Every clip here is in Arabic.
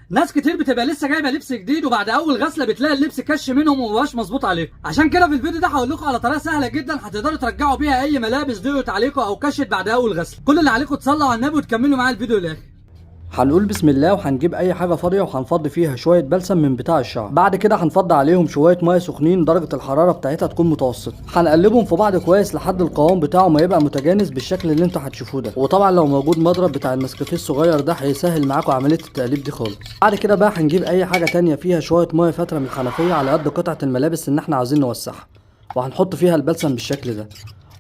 ناس كتير بتبقى لسه جايبه لبس جديد وبعد اول غسله بتلاقي اللبس كش منهم ومبقاش مظبوط عليكم. عشان كده في الفيديو ده هقول لكم على طريقه سهله جدا هتقدروا ترجعوا بيها اي ملابس ضيقت عليكم او كشت بعد اول غسله. كل اللي عليكم تصلوا على النبي وتكملوا معايا الفيديو للاخر. هنقول بسم الله وهنجيب اي حاجه فاضيه وهنفضي فيها شويه بلسم من بتاع الشعر. بعد كده هنفضي عليهم شويه ميه سخنين درجه الحراره بتاعتها تكون متوسطه. هنقلبهم في بعض كويس لحد القوام بتاعه ما يبقى متجانس بالشكل اللي انتوا هتشوفوه ده. وطبعا لو موجود مضرب بتاع النسكافيه الصغير ده هيسهل معاكم عمليه التقليب دي خالص. بعد كده بقى هنجيب اي حاجه تانية فيها شويه ميه فتره من الحنفيه على قد قطعه الملابس اللي احنا عايزين نوسعها، وهنحط فيها البلسم بالشكل ده.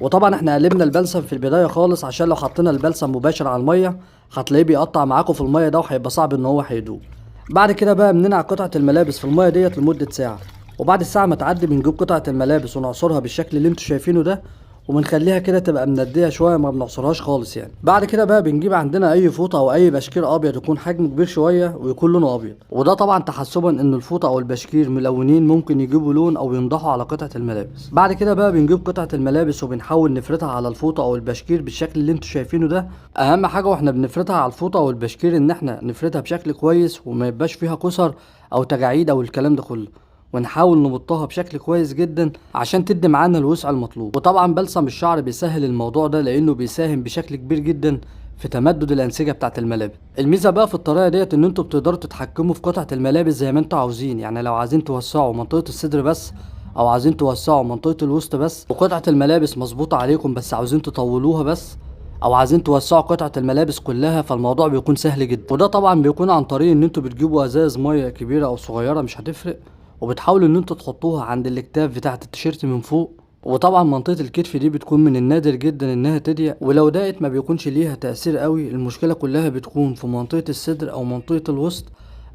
وطبعا احنا قلبنا البلسم في البدايه خالص عشان لو حطينا البلسم مباشر على الميه هتلاقيه بيقطع معاكم في الميه ده وهيبقى صعب ان هو هيدوب. بعد كده بقى بننقع قطعه الملابس في الميه ديت لمده ساعه، وبعد الساعه ما تعدي بنجيب قطعه الملابس ونعصرها بالشكل اللي انتوا شايفينه ده، وبنخليها كده تبقى منديه شويه، ما بنعصرهاش خالص يعني. بعد كده بقى بنجيب عندنا اي فوطه او اي بشكير ابيض يكون حجمه كبير شويه ويكون لونه ابيض، وده طبعا تحسبا ان الفوطه او البشكير ملونين ممكن يجيبوا لون او ينضحوا على قطعه الملابس. بعد كده بقى بنجيب قطعه الملابس وبنحاول نفردها على الفوطه او البشكير بالشكل اللي انتوا شايفينه ده. اهم حاجه واحنا بنفردها على الفوطه او البشكير ان احنا نفردها بشكل كويس وما يبقاش فيها كسر او تجاعيد او الكلام ده كله، ونحاول نمطها بشكل كويس جدا عشان تدي معانا الوسع المطلوب. وطبعا بلسم الشعر بيسهل الموضوع ده لانه بيساهم بشكل كبير جدا في تمدد الانسجه بتاعه الملابس. الميزه بقى في الطريقه ديت ان انتوا بتقدروا تتحكموا في قطعه الملابس زي ما انتوا عاوزين، يعني لو عايزين توسعوا منطقه الصدر بس او عايزين توسعوا منطقه الوسط بس وقطعه الملابس مظبوطه عليكم بس عاوزين تطولوها بس، او عايزين توسعوا قطعه الملابس كلها، فالموضوع بيكون سهل جدا. وده طبعا بيكون عن طريق ان انتوا بتجيبوا ازاز ميه كبيره او صغيره مش هتفرق، وبتحاولوا ان انتوا تحطوها عند الاكتاف بتاعه التيشيرت من فوق. وطبعا منطقه الكتف دي بتكون من النادر جدا انها تضيق، ولو ضاقت ما بيكونش ليها تاثير قوي. المشكله كلها بتكون في منطقه الصدر او منطقه الوسط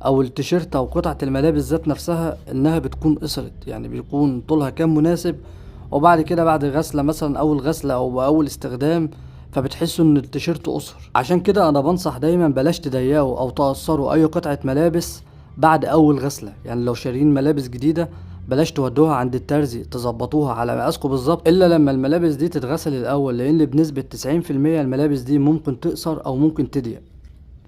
او التيشيرت او قطعه الملابس ذات نفسها، انها بتكون قصرت، يعني بيكون طولها كام مناسب، وبعد كده بعد غسله مثلا اول غسله او اول استخدام فبتحسوا ان التيشيرت قصر. عشان كده انا بنصح دايما بلاش تضيقوا او تقصروا اي قطعه ملابس بعد اول غسله. يعني لو شارين ملابس جديده بلاش تودوها عند الترزي تظبطوها على مقاسكم بالظبط الا لما الملابس دي تتغسل الاول، لان بنسبه 90% الملابس دي ممكن تقصر او ممكن تضيق.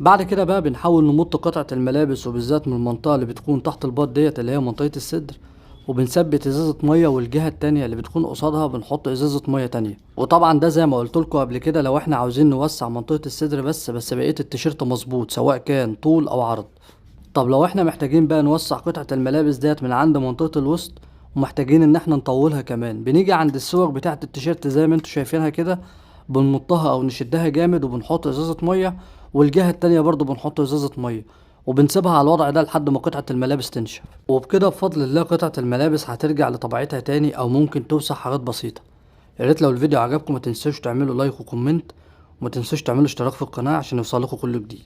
بعد كده بقى بنحاول نمط قطعه الملابس وبالذات من المنطقه اللي بتكون تحت الباط ديت اللي هي منطقه الصدر، وبنثبت ازازه ميه، والجهه التانية اللي بتكون قصادها بنحط ازازه ميه تانية. وطبعا ده زي ما قلت لكم قبل كده لو احنا عاوزين نوسع منطقه الصدر بس بقيه التيشيرت مظبوط سواء كان طول او عرض. طب لو احنا محتاجين بقى نوسع قطعة الملابس ديت من عند منطقة الوسط ومحتاجين ان احنا نطولها كمان، بنيجي عند السوق بتاعة التيشيرت زي ما انتوا شايفينها كده، بنمطها او نشدها جامد وبنحط ازازة مية، والجهة التانية برضو بنحط ازازة مية، وبنسيبها على الوضع ده لحد ما قطعة الملابس تنشف. وبكده بفضل الله قطعة الملابس هترجع لطبيعتها تاني او ممكن توسع حاجات بسيطة. يا ريت لو الفيديو عجبكم ما تنسوش تعملوا لايك وكومنت، وما تنسوش تعملوا اشتراك في القناة عشان يوصلكوا كل جديد.